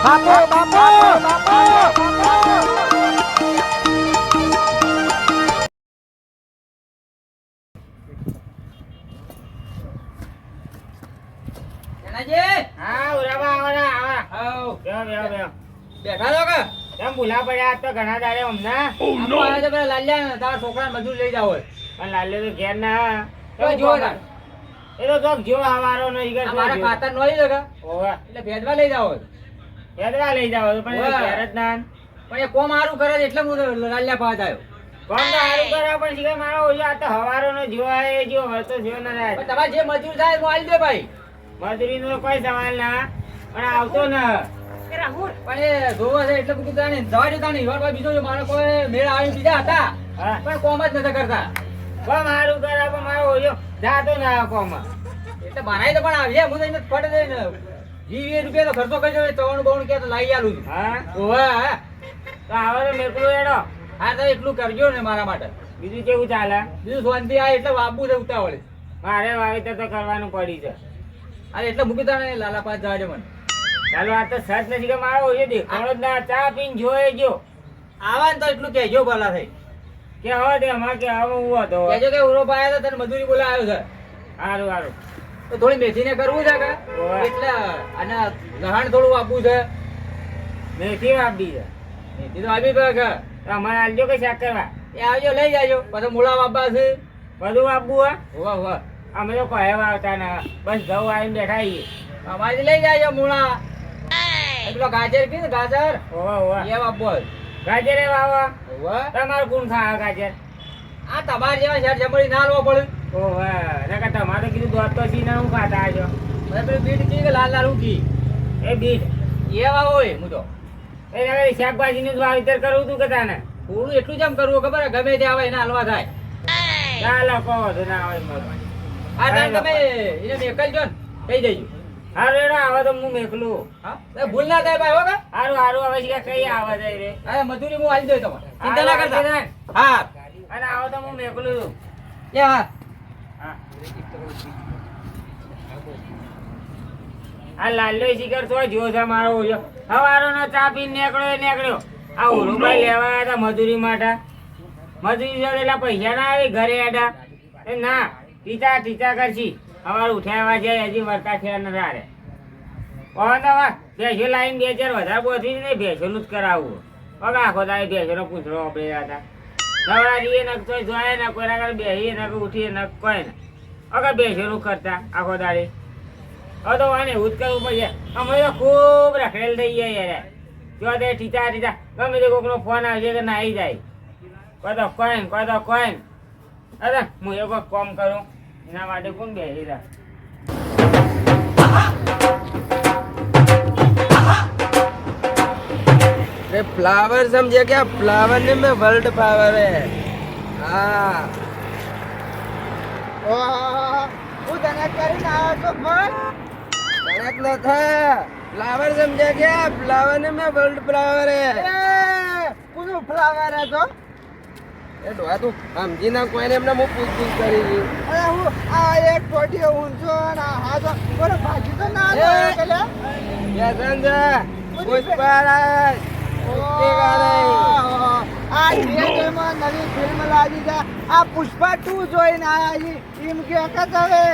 બાપુ બાપુ બાપુ હા ઉરાબા આવરા આવો બેઠા છો કે કેમ ભૂલા પડ્યા તો ઘણા દાડે હમણાં આયા તો પેલા લાલ્યા તારા છોકરાને મજૂર લઈ જાવ પણ લાલ્યો તો ઘેર ના તો જો એ તો જોક જો હવારો નો ઈગર મારા ખાતર નો લઈ જગા ઓવા એટલે ભેદવા લઈ જાવ પણ ઘેર જ ના પણ એ કોમ હારું કરે એટલે હું લાલ્યા પાસ આવ્યો કોમ તો હારું કરે પણ શીખે મારો ઓજો આ તો હવારો નો જીવાય જો હરતો જીવ ના જાય પણ તમારે જે મજૂર થાય હું આલી દે ભાઈ મજૂરી નો કોઈ સવાલ ના પણ આવતો ના પણ એ જોવા છે એટલે બધું જાણે જવા દેતા નહીં ભાઈ બીજો જો મારો કોઈ મેળ આવી બીજા હતા પણ કોમ જ નતા કરતા કોમ હારું કરે પણ મારો ઓજો જાતો ના કોમ એટલે મારાય તો પણ આવીએ હું તો ફટ દઈને 20 રૂપિયા તો ખર્ચો કરજો ચવણ બવણ કે તો લાવી આલું છું હા ઓવા તો આવો તો મેકલો એડો હા તો એટલું કરજો ને મારા માટે બીજું કેવું ચાલે બીજું શાંતિ આ એટલે વાબુ છે ઉતાવળે મારે વાવેતર તો કરવાનું પડી છે અરે એટલે મૂકી તાણે લાલા પાસ જવા દે મને ચાલો આ તો સચ નથી કે મારો એ દેખાડો ના ચા પીને જોઈ જો આવા તો એટલું કહેજો ભલા થઈ કે હવે તે અમાર કે હવે હું હતો કહેજો કે ઉરો પાયા તો તને મજૂરી બોલાવ્યો છે સારું સારું તો થોડી મેથી ને કરવું છે કે એટલે અને લહાણ થોડું આપવું છે મેથી આપી છે મેથી તો આપી કે અમારે આલજો કે શાક કરવા એ આવજો લઈ જાજો પછી મૂળા વાપવા છે બધું આપવું હા હોવા હોવા અમે તો કહેવા આવતા ને બસ ઘઉં આવીને બેઠા છીએ અમારી લઈ જાજો મૂળા પેલો ગાજર કી ને ગાજર હોવા હોવા એ વાપવો ગાજર એ વાવા હોવા તમારું કોણ ખાવા ગાજર આ તમારે જેવા શેર જમણી ના લેવો પડે ઓવા નકા તમારે કીધું દોત તો સી ના હું ખાતા આજો મને પેલું બીટ કી કે લાલ લાલ ઉકી એ બીટ એ વાવો એ હું તો એ નકા શાકભાજી નું વાવેતર કરવું તું કે તાને થોડું એટલું જ એમ કરવું ખબર ગમે તે આવે એને હલવા થાય ચાલો કહો તો ના આવે મરવા આ તાન તમે એને મેકલજો ને કહી દેજો હારું એડો આવે તો હું મેકલું હા ભૂલ ના થાય ભાઈ હો કે હારું હારું આવે છે કઈ આવે જાય રે અરે મજૂરી હું આલી દઉં તમારે ચિંતા ના કરતા હા અને આવો તો હું મેકલું છું એ હા હા આ લાલ્યો શિખર તો જો છે મારો હવારો નો ચા પીને નીકળ્યો આ ઉરુભાઈ લેવા આવ્યા હતા મજૂરી માટે મજૂરી એટલે પૈસા ના આવી ઘરે આડા એ ના ટીચા ટીચા કરશી અમારે ઉઠાવવા જાય હજી વર્તા થયા નતા રે ભેંસો લાઈન 2-4 વધારે બોધી ને ભેંસોનું જ કરાવવું પગ આખો દાય ભેંસોનો પૂંછડો આપડે હતા નવરાજીએ નક તો જોયે ને કોઈના ઘરે બેહીએ નક ઉઠીએ નક કોઈ ને અગર ભેંસોનું કરતા આખો દાડે હવે તો વાને એવું જ કરવું પડશે અમે તો ખૂબ રખડેલ થઈ ગયા યાર જો તે ટીચા ટીચા ગમે તે કોકનો ફોન આવશે કે ના આવી જાય કોઈ તો કોઈ અરે હું એક કામ કરું એના માટે કોણ બેસી રહ્યા फ्लावर समझे क्या फ्लावर ने में वर्ल्ड पावर है हाँ वो धनक કરીને આવ્યો તો પણ कनक न था फ्लावर समझे क्या फ्लावर ने में वर्ल्ड फ्लावर है કોનું ફ્લાવર હતો એ ડોહા તું સમજી ના કોઈને એમને હું પૂછ કરી દી અરે હું આ એક ટોટી ઊંચો ને હા તો બોલો ભાજી તો ના એ! આવે પેલે યસંજા પુષ્પરાજ આ થિયેટરમાં નવી ફિલ્મ લાગી છે આ પુષ્પા 2 જોઈને આયા છે એમ કે હવે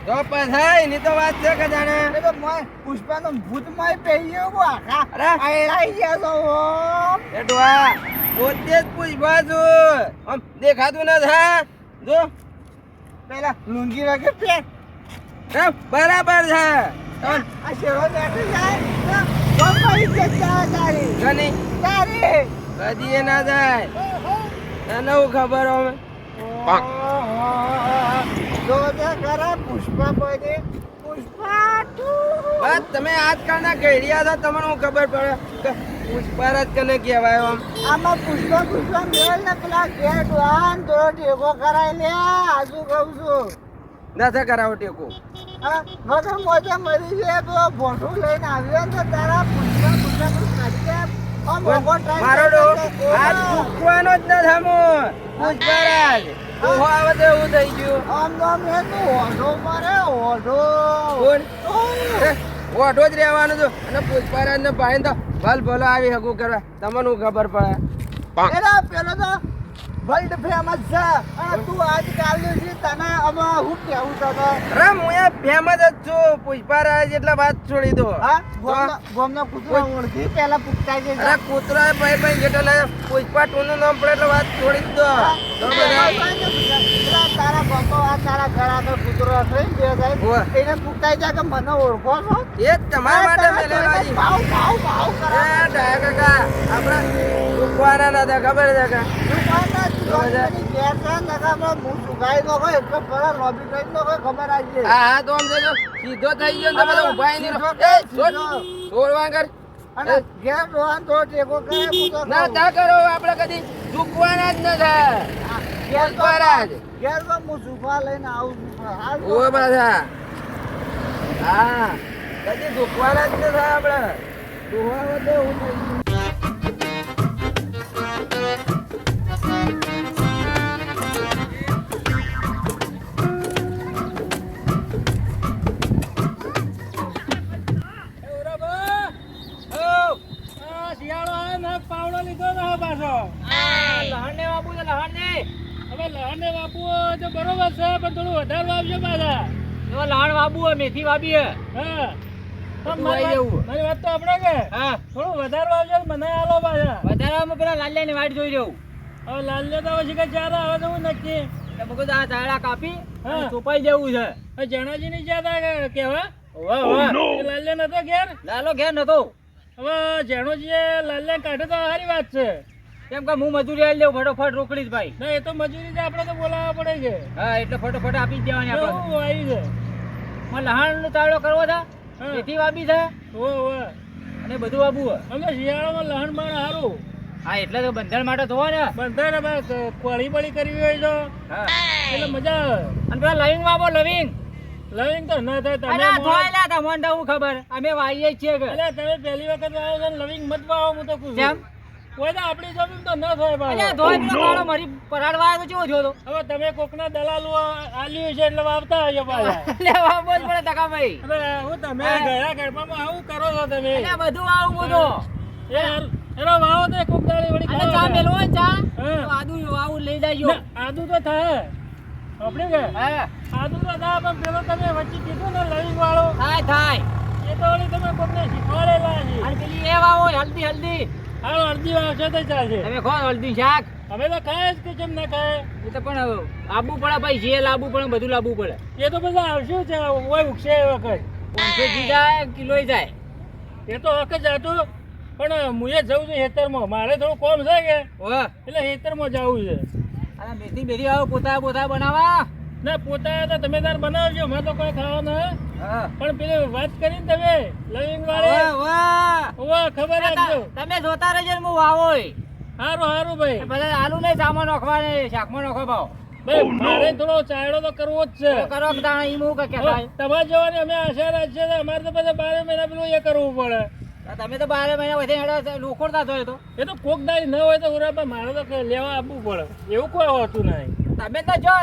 તો પછાય ની તો વાત છે કે જાણે એ તો મોય પુષ્પાનો ભૂતમય પહેર્યો બો આખા અરે! આયલાઈ ગયા તો એ ડોહા પોતે જ પુષ્પા છું આમ દેખાતું ના થા જો પેલા લુંગી વગર પેટ બરાબર છે આ શેરો બેઠો જાય તો કઈ જગ્યા તારી ગની તારી કદી એ ના જાય તને હું ખબર હવે જો તે ખરા પુષ્પા પછી પુષ્પા 2 બસ તમે આજકાલના ઘડિયા છો તમને હું ખબર પડે કે પુષ્પરાજ કને કહેવાય આમ આમાં પુષ્પા મેલ ને પેલા ગેટ વાન તો ટેકો કરાય લે આજુ કહું છું નથી કરાવો ટેકો હા મગર મોજા મરી છે તો ભોઠું લઈને આવ્યો ને તો તારા પુષ્પા નું કાઢી દે આમ ભોગો ટાઈમ મારો ડો આજ ફૂકવાનો જ ન થામો પુષ્પરાજ ઓહો આવે તો એવું થઈ ગયું આમ નામ હે તો ઓઢો મારે ઓઢો કોણ ઓઢો જ રહેવાનું છું અને પુષ્પરાજ ને ભાઈ તો ભલ ભલો આવી હગું કરવા તમને હું ખબર પડે એલા પેલો તો વર્લ્ડ ફેમસ છે અને તું આજ કાલ્યો છે તને અમે હું કેવું તને અરે હું એ ફેમસ જ છું પુષ્પરાજ એટલે વાત છોડી દો હા ગોમનો કૂતરો ઓળખી પેલા પૂછતાઈ છે અરે કૂતરો ભાઈ ભાઈ જેટલે પુષ્પા ટુ નું નામ પડે એટલે વાત છોડી જ દો તો બધા તારા બાપો આ તારા ઘર આગળ કૂતરો હશે ને બે ઓવે. સાહેબ એને પૂછતાઈ છે કે મને ઓળખો છો એ જ તમારા માટે મેલેલાજી ભાવ ભાવ ભાવ કરે એ ડાયા કાકા આપણા દુખવાના નતા ખબર છે કે દુકાનના દુકાનની ઘેર છે ને નકામાં હું સુકાઈ નો હોય એટલે ફરા લોબી કરી નો હોય ખબર આવી જાય હા હા તો આમ જોજો સીધો થઈ ગયો ને તમે ઉભા નહીં રહો એ છોડ છોડવા કર અને ઘેર રોહન તો ટેકો કરે હું તો ના તા કરો આપણે કદી દુખવાના જ નથી પુષ્પરાજ ઘેર તો હું સુફા લઈને આવું છું હાલ ઓ પાછા હા કદી દુખવાના જ નથી આપણે દોહાવો તો હું નહીં. મેથી વાબી હે મારી વાત તો આપણે કે હા થોડું વધારે વાવજો મને આલો પાછા વધારામાં પેલા લાલ્યા ની વાટ જોઈ રહ્યું હવે લાલ્યો તો પછી કે ચાર આવે તો હું નક્કી એટલે મેં કીધું આ ઝાડા કાપી હા. અને ચોપાઈ જવું છે જણાજી ની જ્યાદા કેવા ઓવે, ઓવે. લાલ્યો નતો ઘેર લાલો ઘેર નતો હવે જેણોજીએ લાલ્યા કાઢે તો સારી વાત છે કેમ કે હું મજૂરી આવી લેવું ફટોફટ રોકડી જ ભાઈ ના એ તો મજૂરી આપણે તો બોલાવવા પડે છે હા એટલે ફટોફટ આપી જ દેવાની આપણે કેવું આવી છે માં લહાણ નો ચાવડો કરવો છે હા. મેથી વાબી છે ઓ ઓ અને બધું વાબવું છે અમે શિયાળામાં લહણ બાણ સારું હા એટલે તો બંધણ માટે ધોવા ને બંધાય ને કોળી બળી કરવી હોય તો હા એટલે મજા આવે અને પેલા લવિંગ વાવો લવિંગ લવિંગ તો ના થાય અરે તમે આ ધોયેલા તમને હું ખબર અમે વાઈએ જ છીએ કે એટલે તમે પહેલી વખત વાવો છો ને લવિંગ મત વાવો હું તો પૂછું કેમ? કોઈ તો આપણી જમીન તો ન થાય અરે પાછો. ધોઈ પેલો કાળો મરી પરાડવા આવ્યો તો કેવો થયો તો હવે તમે કોકના દલાલો આલ્યું છે એટલે વાવતા હશો પાછા એટલે વાવવો જ પડે ટકા ભાઈ હવે હું તમે હા. ગયા ગરબામાં આવું કરો છો તમે એટલે બધું આવું બધું એનો વાવો તો કોક દાડી વળી અને ખાવા ચા થાય. મેલવો ને ચા હા. તો આદુ આવું લઈ જાયજો ના, આદુ તો થાય આપણે કે હા આદુ તો થાય પણ પેલો તમે વચ્ચે કીધું ને લવિંગ વાળો થાય થાય એ તો વળી તમે કોકને શીખવાડેલા છે અને પેલી એ વાવો હલ્દી હલ્દી હાલો અડધી વાવશો તો ચાલશે તમે ખો હલ્દી શાક અમે તો ખાય જ કે કેમ ના ખાય એ તો પણ આબુ પડે ભાઈ જે લાવવું પડે બધું લાવવું પડે એ તો બધા આવશું છે ઓય ઉગશે એ વખત 500 જી જાય કિલો જાય એ તો હક જ હતું પણ મુએ જવું છે હેતરમાં મારે થોડું કોમ છે કે ઓહ એટલે હેતરમાં જવું છે અને મેથી બેથી આવો પોતા પોતા બનાવવા ના પોતા તો તમે તાર બનાવજો મેં તો કોઈ ખાવાનું હે હા પણ પેલી વાત કરીને તમે લવિંગ વાળે વાહ વાહ ઓવા ખબર રાખજો તમે જોતા રહેજો ને હું વાવો હારું હારું ભાઈ બધા આલુ નહીં સામાન નોખવા ને શાકમાં નોખો ભાવ ભાઈ મારે થોડો ચાયડો તો કરવો જ છે તો કરો કે તાણે ઈ હું કે કહેતા તમારે જવાની અમે આશા રાખીએ છીએ. અમારે તો પછી 12 મહિના પેલું એ કરવું પડે તમે તો 12 મહિના વધે હેડો લોખોડતા થયો તો એ તો કોક દાડી ન હોય તો ઉરાબા મારે તો લેવા આવવું પડે એવું કોઈ હોતું નહીં તમે તો જો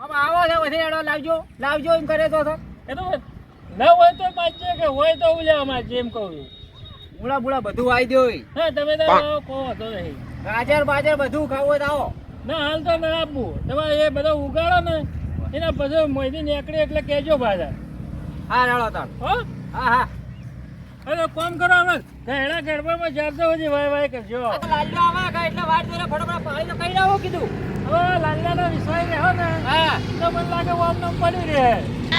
આમ આવો છે વધે હેડો લાવજો એમ કરે તો એ તો ન હોય તો પાછે કે હોય તો હું લેવા માંગે એમ કહું છું. બુડા બુડા બધું આવી દો હા તમે તો આવો કહો તો નહીં ગાજર બાજર બધું ખાવું હોય તો આવો ના હાલ તો ના આપવું તમારે એ બધો ઉગાડો ને એના બધું મોયથી નીકળે એટલે કહેજો પાછા હા રેડો તાર હો હા હા હવે કોમ કરો હવે ઘેડા ગરબામાં ચારસો બધી વાય વાય કરજો આ તો લાલ્યો આવે કે એટલે વાટ જોઈને ફટોફટ પાણી તો કઈ આવો કીધું હવે લાલ્યાનો વિશ્વાસ રહ્યો ને હા તો મને લાગે ઓમ નામ પડી રહે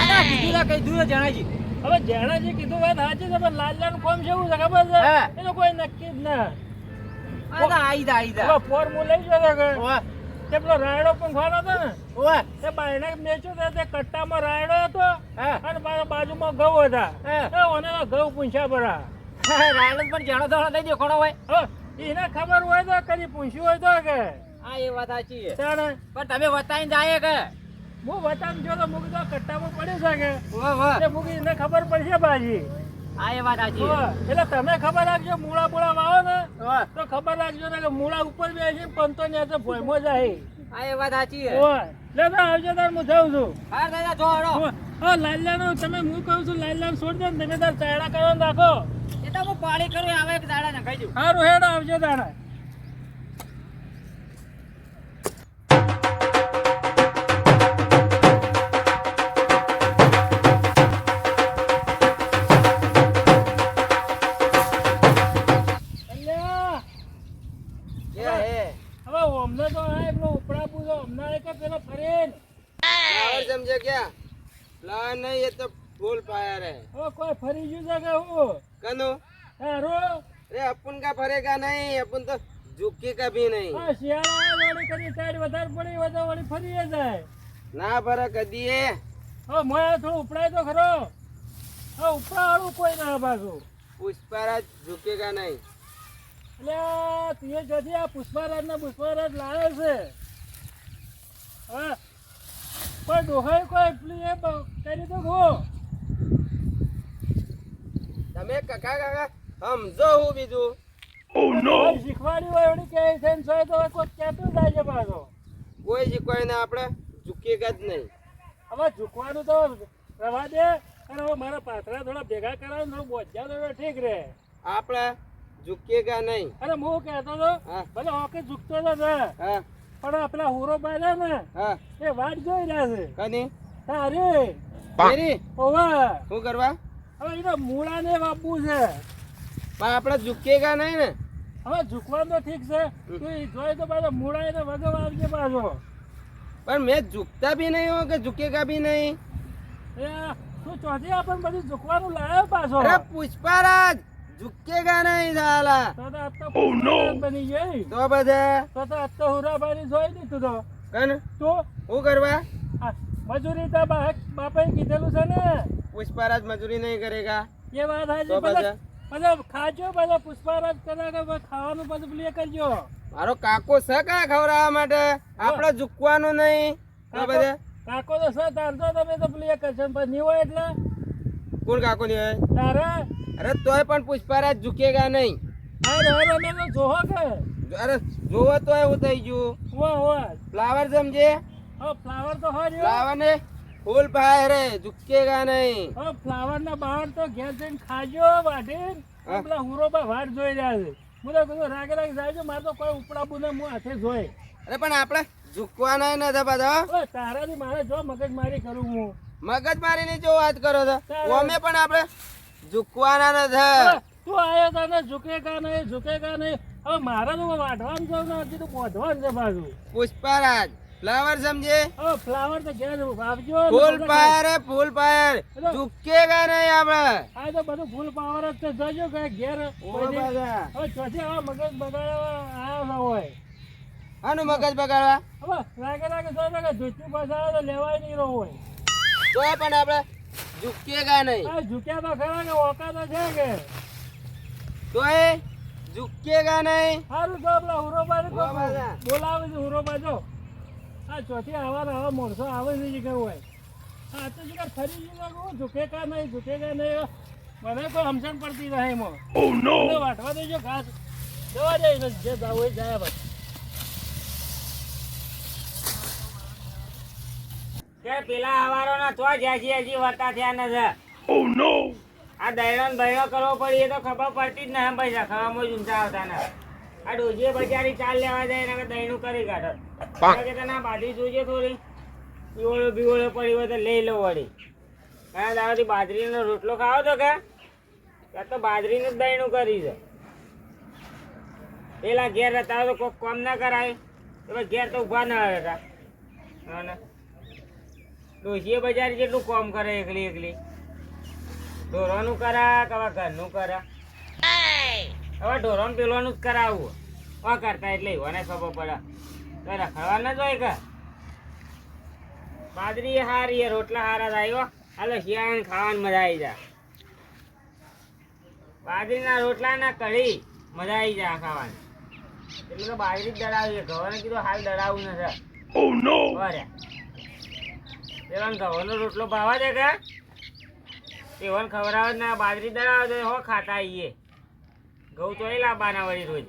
ના કીધું ના કઈ દૂર જણાજી હવે જેણાજી કીધું વાત સાચી છે પણ લાલ્યાનું કોમ છે એવું છે ખબર છે હા. એનું કોઈ નક્કી જ ના આ તો આઈ દા હવે પોર હું લઈ ગયો હતો કે ઓવા તે પેલો રાયડો પણ ખાવાનો હતો ને ઓવા તે બાયણે મેચ્યો હતો તે કટ્ટામાં રાયડો હતો હા અને મારા બાજુમાં ઘઉં હતા હા. તો મને તો ઘઉં પૂંછ્યા ભરા રાયડો પણ જાણો તો દઈ દો કોણો હોય હવે એને ખબર હોય તો કદી પૂછ્યું હોય તો કે હા એ વાત સાચી છે તાણે પણ તમે બતાવીને જાય કે હું બતામ જો તો મૂકી તો કટ્ટામાં પડ્યું છે કે ઓવા વાહ તે મૂકી એને ખબર પડશે બાજી હા એ વાત સાચી છે એટલે તમે ખબર રાખજો મૂળા બુળા વાવો ને ઓવા તો ખબર રાખજો ને કે મૂળા ઉપર બેસી પંતો ને ભોયમો જાય હા એ વાત સાચી છે ઓય લે તો આવજો તાર હું જાઉં છું હા દાદા જો હળો હા લાલ્યાનો તમે હું કહું છું લાલ્યાને છોડ દે ને તમે તાર ચાયડા કરવાનું રાખો એ તો હું પાણી કરું આવે એક દાડા નખાઈ દઉં સારું હેડો આવજો તારા क्या है હવે અમને તો આ પેલો ઉપડા પૂછો અમને કે પેલો ફરેન फ्लावर समझे क्या फ्लावर नहीं ये तो फूल फायर है હવે કોઈ ફરી ગયું છે કે હું कनो સારું अरे अपन का फरेगा नहीं अपन तो झुकेगा भी नहीं હા શિયાળા વાળી કરી સાઈડ વધારે પડી વધારે વાળી ફરી જાય ना फरक दिए હવે મોય થોડું ઉપડાય તો ખરો હવે ઉપડા વાળું કોઈ ના પાછું पुष्पराज झुकेगा नहीं એટલે તું જતી આ પુષ્પારાજ લાવે છે હા કોઈ ડોહાઈ કોઈ પેલી એ કરી તો ગો તમે કાકા કાકા સમજો હું બીજું કોઈ શીખવાડી હોય એવડી કે સેન્સ હોય તો કોઈ કહેતું જાય છે પાછો કોઈ શીખવાય ને આપણે ઝુકેગા જ નહીં હવે ઝૂકવાનું તો રવા દે અને હવે મારા પાથરા થોડા ભેગા કરાવે ને થોડું બોધ્યા તો ઠીક રહે આપણે ઝુકેગા નહીં અરે હું કહેતો હતો હા. ભલે હોકે ઝૂકતો હતો ને હા પણ આ પેલા હુરો બાય ને હા એ વાટ જોઈ રહ્યા છે કની તારે મેરી ઓવા શું કરવા હવે એનો મૂળાને વાપવું છે પણ આપણે ઝુકેગા નહીં ને હવે ઝૂકવાનું તો ઠીક છે તું ઈ જોઈ તો પાછો મૂળા એને વગર આવજે પાછો पर मैं झुकता भी नहीं हूँ कि झुकेगा भी नहीं એ તું ચોથી આપણને બધું ઝૂકવાનું લાવ્યો પાછો अरे पुष्पराज झुकेगा नहीं साला તો આજ તો પુષ્પારાજ બની ગઈ तो बजे તો આજ તો હુરાબાની જોઈ દીધું તો कन તું હું કરવા આ મજૂરી તો બાપાએ કીધેલું છે ને पुष्पराज मजूरी नहीं करेगा એ વાત હાજી તો બધા ખાજો બધા પુષ્પારાજ કરે કે ખાવાનું બધું પ્લે કરજો મારો કાકો છે કા ખવડાવવા માટે આપણે ઝુકવાનું નહીં તો બધે કાકો તો છે તાર તો તમે તો પ્લે કરશો પણ નહીં હોય એટલે કોણ કાકો નહીં હોય તારે અરે તોય પણ પુષ્પરાજ ઝુકેગા નહીં અરે અરે મેં તો જોહો કે અરે જોવો તોય હું થઈ ગયું વાહ ફ્લાવર સમજે હવે ફ્લાવર તો હોય ફ્લાવર ને ફૂલ ફાયર है झुकेगा नहीं હવે ફ્લાવર ના બહાર તો ઘેર જઈને ખાજો વાઢીને હા. પેલા હુરો પર વાટ જોઈ રહ્યા છે હું તો કીધું રાગે જાય મારે તો કોઈ ઉપડા બુને હું હાથે જોઈ અરે પણ આપણે ઝુકવાના નથી બધા ઓય તારાથી મારે જો મગજ મારી કરું હું મગજ મારીને જો વાત કરો છો તારે- અમે પણ આપણે ઝુકવાના નથી હવે તું આવ્યો તને ઝુકેગા નહીં હવે મારે તો વાઢવાનું જવું ને હજી તો બોધવાનું છે પાછું પુષ્પરાજ ફ્લાવર સમજે હવે ફ્લાવર તો ઘેર વાવજો ને ફૂલ બધા ફાયર है फूल फायर એટલે- झुकेगा नहीं આપણે આ તો બધું ફૂલ પાવર જ છે જોજો કે ઘેર કોઈ દી- બધા. હવે ચોથી આવા મગજ બગાડવા આવ્યા ના હોય આનું મગજ બગાડવા હવે રાગે જો કે જૂઠી પાછા આવે તો લેવાય નહીં રહ્યો હોય તોય પણ આપણે ઝુકેગા નહીં આ ઝૂક્યા તો ખરા કે ઓકા તો છે કે તોય ઝુકેગા નહીં સારું તો આપણા હુરોબાને તો બધા. બોલાવે છે હુરોબા જો આ ચોથી આવા માણસો આવે છે કે હોય હા તો શિકાર ફરી ગયું ઝૂકેગા નહીં મને કોઈ સમજણ પડતી રહે એમાં વાટવા દેજો ઘાસ જવા દે જે જવું હોય જાય બસ કે પેલા હવારો ના તો હજી વર્તા થયા નથી આ દૈણો ને બૈણો કરવો પડી એ તો ખબર પડતી જ નહીં પૈસા ખાવામાં જ ઊંચા આવતા ને આ ડોજીએ બજારી ચાલ લેવા જાય ને દૈણું કરી કાઢો કે તને બાજરી જોઈએ થોડી પીવળો બીવળો પડી હોય તો લઈ લો વળી ઘણા દાવાથી બાજરીનો રોટલો ખાવો તો કે ત્યાં તો બાજરીનું જ દૈણું કરી છે પેલા ઘેર હતા તો કોઈ કામ ના કરાય તો પછી ઘેર તો ઊભા ના હતા ડોશીએ બજારી જેટલું કામ કરે એકલી ઢોરોનું કરા કે હવે ઘરનું કરા હવે ઢોરોનું પેલોનું જ કરાવવું કરતા એટલે મને ખબર પડે તો રખડવા ન જોઈએ કે બાજરી હારી એ રોટલા હારા થાય હાલો શિયાળાને ખાવાની મજા આવી જાય બાજરીના રોટલા ના કઢી મજા આવી જાય ખાવાની એટલે તો બાજરી જ દળાવી ઘઉંને કીધું હાલ દળાવું નથી બરે પેલા ઘઉંનો રોટલો ભાવા દે કે એવન ખવડાવે ને બાજરી દળાવે તો હો ખાતા આવીએ ઘઉં તો એ લાવવાના વળી રોજ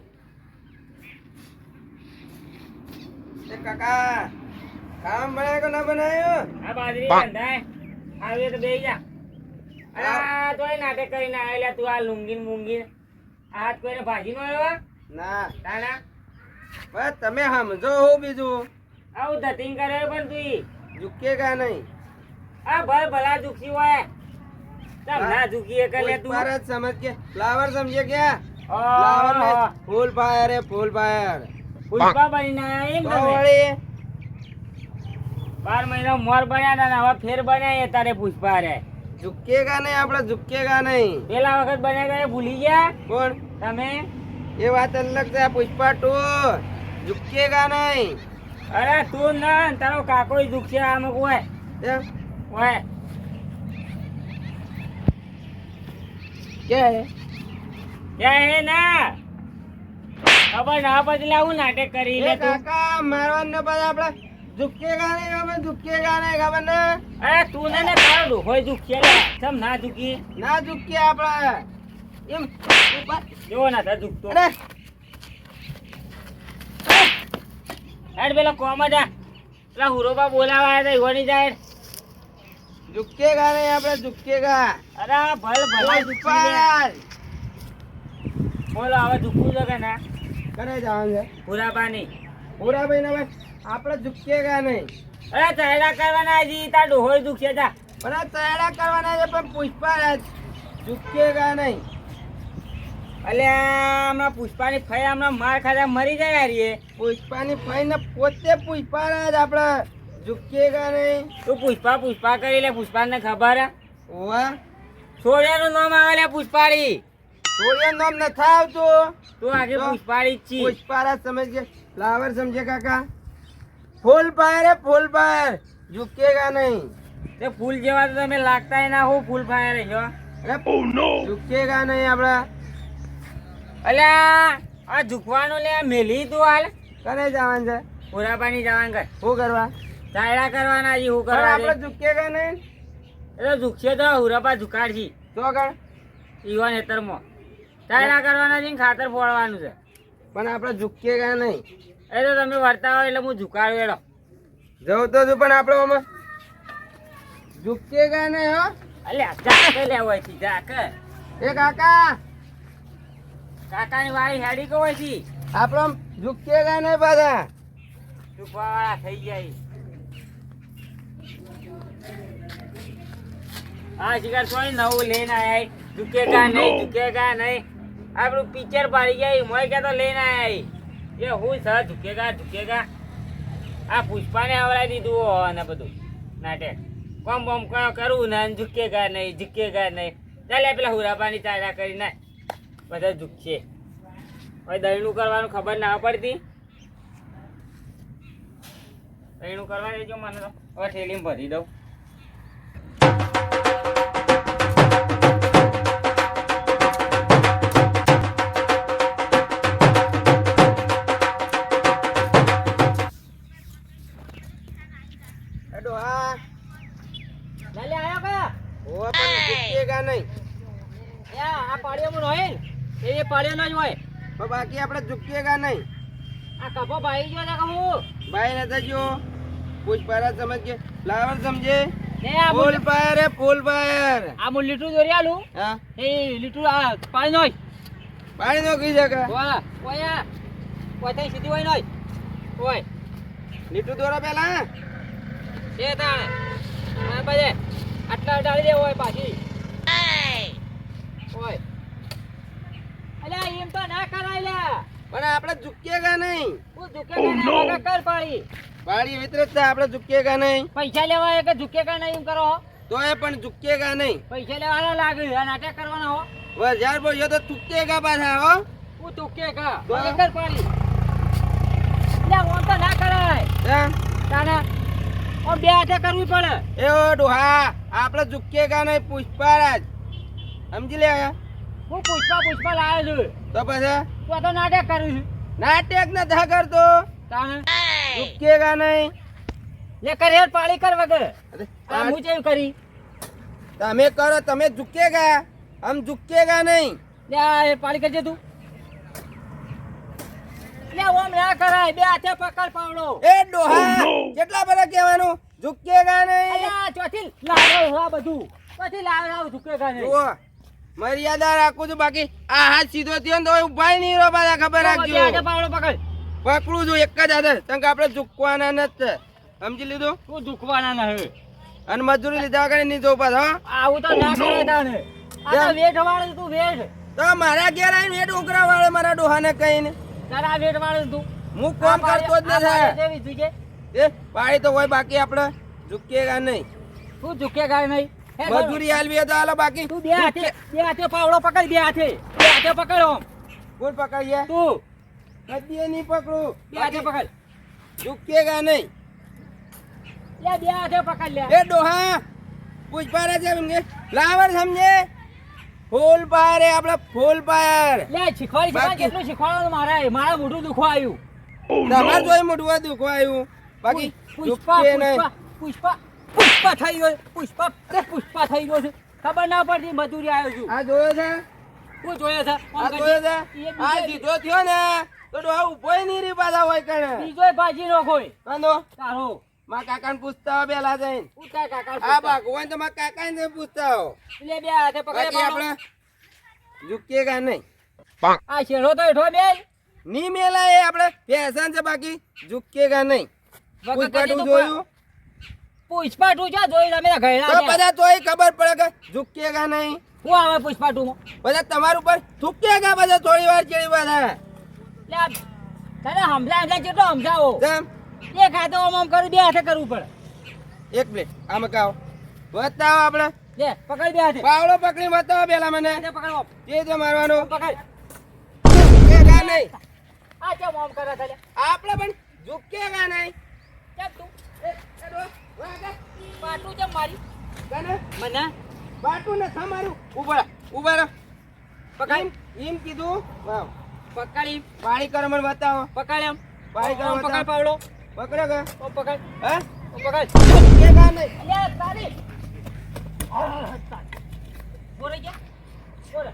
એ કાકા કામ બનાવ્યો કે ના બનાવ્યો? આ બાજરી બંધાય આવી તો બેહી જા. અરે આ તોય નાટક કરીને આવેલા તું આ લુંગી મૂંગી હાથ કોઈને ભાજી નો આવ્યો ના તાણા બસ તમે સમજો હું બીજું આવું ધતિંગ કરે પણ તું ઝુકેગા નહીં. આ ભલ ભલા દુખી હોય તમ ના દુખી એક લે તું पुष्पा समझ के फ्लावर समझे क्या? फ्लावर में फूल फायर है फूल फायर. પુષ્પા બનીને એમ તમે કોવળી 12 મહિના મોર બન્યા હતા ને હવે ફેર બન્યા એ તારે પુષ્પા રે ઝુકેગા નહીં આપણે ઝુકેગા નહીં. પેલા વખત બન્યા ગયા ભૂલી ગયા કોણ? તમે એ વાત અલગ છે. પુષ્પા 2 ઝુકેગા નહીં. અરે તું ના તારો કાકો દુખશે આમ કોઈ એમ? ઓય क्या है? ક્યાં હે ના ખબર ના પછી લાવું નાટક કરી લે એ તું કાકા મારવાન ને પછી આપણે ઝુકેગા નહીં અમે ઝુકેગા નહીં ખબર ને? અરે તું ને તારો ડોહોય દુખશે લે સમ ના દુખી ના ઝુકીએ આપણે એમ ઉપર. જો ના તા દુખતો અરે હેડ પેલા કોમડા પેલા હુરોબા બોલાવા આવ્યા હતા ઈવોની જાય ઝુકેગા નહીં આપણે ઝુકેગા. અરે આ ભલ ભલા દુખી લે પુષ્પા બોલો હવે દુખવું છે કે ના કરે જવાનું છે હુરાબાની પૂરા ભાઈ ને ભાઈ આપણે ઝુકેગા નહીં. અરે ચાયડા કરવાના જી તાર ડોહોય દુખશે તા પણ આ તૈયાર કરવાના છે પણ પુષ્પા ઝુકેગા નહીં. અલ્યા હમણાં પુષ્પાની ફઈ હમણાં માર ખાધા મરી જાય યાર એ પુષ્પાની ફઈને પોતે પુષ્પા જ આપણે ઝુકેગા નહીં. તું પુષ્પા પુષ્પા કરી લે પુષ્પાને ખબર હે વાહ છોડ્યાનું નામ આવે લે પુષ્પાળી થોડી નામ નથી આવતું. તું આગે તો પુષ્પાળી જ છી પુષ્પા સમજે ફ્લાવર સમજે કાકા. ફૂલ ફાયર હે ફૂલ ફાયર ઝુકેગા નહીં. તે ફૂલ જેવા તો તમે લાગતા ના હો ફૂલ ફાયર છો અરે ઝુકેગા નહીં આપણે. અલ્યા આ ઝુકવાનું લે મેલી તું હાલ કરે જવાનું છે પુરાબાની જવાન કર શું કરવા? ચાયડા કરવાના જી હું પણ કરવા આપણે ઝુકેગા નહીં. એટલે ઝુકશે તો હુરાબા ઝુકાડશી તો કર ઈવન હેતરમાં ચાયડા કરવાના છે ને ખાતર ફોડવાનું છે પણ આપણે ઝુકેગા નહીં. એ તો તમે વર્તા હોય એટલે હું ઝુકાડું એડો જવું તો છું પણ આપણે આમાં ઝુકેગા નહીં હો. અલ્યા જાક લે હોય છે જાક એ કાકા કાકાની વાળી હેડી કો હોય છે આપણે આમ ઝુકેગા નહીં બધા. ચૂપવાવાળા થઈ જાય હા શિકાર કોઈ નવું લઈને આયા ઝુકેગા નહીં આપણું પિક્ચર પાડી ગયા મોય કે તો લઈને આયા એ હું સર ઝુકેગા આ પુષ્પાને આવડાવી દીધું હો અને બધું નાટક કોમ બોમ કરવું ને ઝુકેગા નહીં ચાલે પેલા હુરાબાની ચાયડા કરી નાખ બધા ઝુકશે હવે દહીણું કરવાનું ખબર ના પડતી દહીણું કરવા દેજો મને તો હવે ઠેલીમાં ભરી દઉં હેડો હા ચાલે આયો કા ઓ પણ ઝુકેગા નહીં. આ પાળિયામાં હોય ને એ પાળિયાનો જ હોય પણ બાકી આપણે ઝુકેગા નહીં. આ કપો ભાઈ ગયો ને કહું ભાઈ નતા જો પુષ્પા સમજે ફ્લાવર સમજે ને આ ફૂલ ફાયર હે ફૂલ ફાયર. આ મુ લીટું દોરી આલું હા એ લીટું આ પાણી નોય પાણી નો કઈ શકે. વાહ ઓયા ઓય સીધી હોય નોય ઓય લીટું દોરા પેલા એ તાણે આ બાજે આટલા ડાળી દે ઓય પાછી ઓય અલ્યા એમ તો ના કરાય લ્યા પણ આપણે ઝુકેગા નહીં. હું ઝુકેગા કર પાડી પાડી વિતરે જ છે આપણે ઝુકેગા નહીં. પૈસા લેવા કે ઝુકેગા નહીં એમ કરો તો એ પણ ઝુકેગા નહીં. પૈસા લેવાના લાગે આ નાટક કરવાના હો હજાર બોલ્યો તો ઝુકેગા પાછા હો. હું ઝુકેગા વાહ. કર પાડી લે ઓમ તો ના કરાય હા? તાના ઓમ બે હાથે કરવી પડે એ ઓ ડોહા આપણે ઝુકેગા નહીં પુષ્પારાજ સમજી લે. હું પુષ્પા લાવ્યો છું તો પછી તું તો નાટક કરું છું નાટક નથી કરતો. તાને ઝુકેગા નહીં. લે કર હેર પાળી કર વગર અરે, આ હું ચેવ કરી તમે કરો તમે ઝુકેગા હમ ઝુકેગા નહીં. લે આ હેર પાળી કરજે તું લે ઓમ ના કરાય બે હાથે પકડ પાવડો એ ડોહા કેટલા બધા કહેવાનું ઝુકેગા નહીં અલ્યા ચોથી લાવ આ બધું પછી લાવ ઝુકેગા નહીં જુઓ મર્યાદા રાખું છું બાકી આ હાથ સીધો થયો ને તો ઉભાય નહીં રહ્યો પાછા ખબર બે રાખજો હાથે પાવડો પકડ પકડું છું એક જ હાથે કારણ કે આપણે ઝુકવાના નથી સમજી લીધું તું ઝુકવાના ના હે અને મજૂરી લીધા વગર નહીં જવું પાછો હો? આવું તો ના કરાય તાને આ તો વેઠ વાળે તું વેઠ તો મારા ઘેર આવીને એ ડોકરા વાળે મારા ડોહાને કહીને તારા વેઠ વાળે તું હું કામ કરતો જ નથી દેવી તુજે એ પાડી તો હોય બાકી આપણે ઝુકેગા નહીં તું ઝુકેગા નહીં હે મજૂરી આલવી તો હાલો બાકી તું બે હાથે પાવડો પકડ બે હાથે પકડ ઓમ કોણ પકડીએ તું કદીએ નહીં પકડું બે હાથે પકડ ઝુકેગા નહીં લે બે હાથે પકડ લે એ ડોહા પૂછપારા છે સમજે ફ્લાવર સમજે ફૂલ પાયર એ આપણે ફૂલ પાયર લે શીખવાડી બાકી- કેટલું શીખવાડવાનું મારા મોઢું દુખવા આવ્યું તમારે જોઈ મોઢું દુખવા આવ્યું બાકી પુષ્પા ઝુકે નહીં પુષ્પા પુષ્પા થઈ ગયો પુષ્પા થઈ ગયો છે ખબર ના પડતી મજૂરી આવ્યો છું આ જોયો છે તું જોયો છે આ જોયો છે આ સીધો થયો ને તો ડોહા ઉભોય નહીં રહી પાછા હોય કણે બીજો ભાજી નો કોઈ કાંદો તારો મારા કાકાને પૂછતા હો પેલા જઈને ઉતાર કાકા આ ભાગવાન તો મારા કાકાને પૂછતા હો લે બે હાથે પકડે બાકી આપણે ઝુકેગા નહીં આ શેરો તો હેઠો બે ની મેલા એ આપણે ફેશન છે બાકી ઝુકેગા નહીં પૂછપાટું જોયું પુષ્પા તું છે જોઈ તમે તો ઘેડા બધા તોય ખબર પડે કે ઝુકેગા નહીં હું આવે પુષ્પા તું બધા તમારા ઉપર ઝુકેગા બધા થોડી વાર ચડી બધા લે તને સમજાય કેટલો સમજાવો જેમ એક હાથે ઓમ કરું બે હાથે કરવું પડે એક પ્લેટ આમાં કાવ બતાવો આપણે લે પકડ બે હાથે પાવડો પકડી બતાવો પેલા મને હાથે પકડો જે છે મારવાનું પકડ ઝુકેગા નહીં આ કેમ ઓમ કરે છે લે આપણે પણ ઝુકેગા નહીં કેમ તું એ ડો વાગા પાટું કેમ મારી કને મને બાટુ ને તમારું ઉભા રહો પકડ એમ કીધું વાવ પકડી પાણી કરો મને બતાવો પકડ એમ પાણી કરો ઓમ પકડ બતાવો પાવડો પકડો કે ઓમ પકડ હે ઓમ પકડ ઝુકેગા નહીં લે તારી બોલે કે બોલે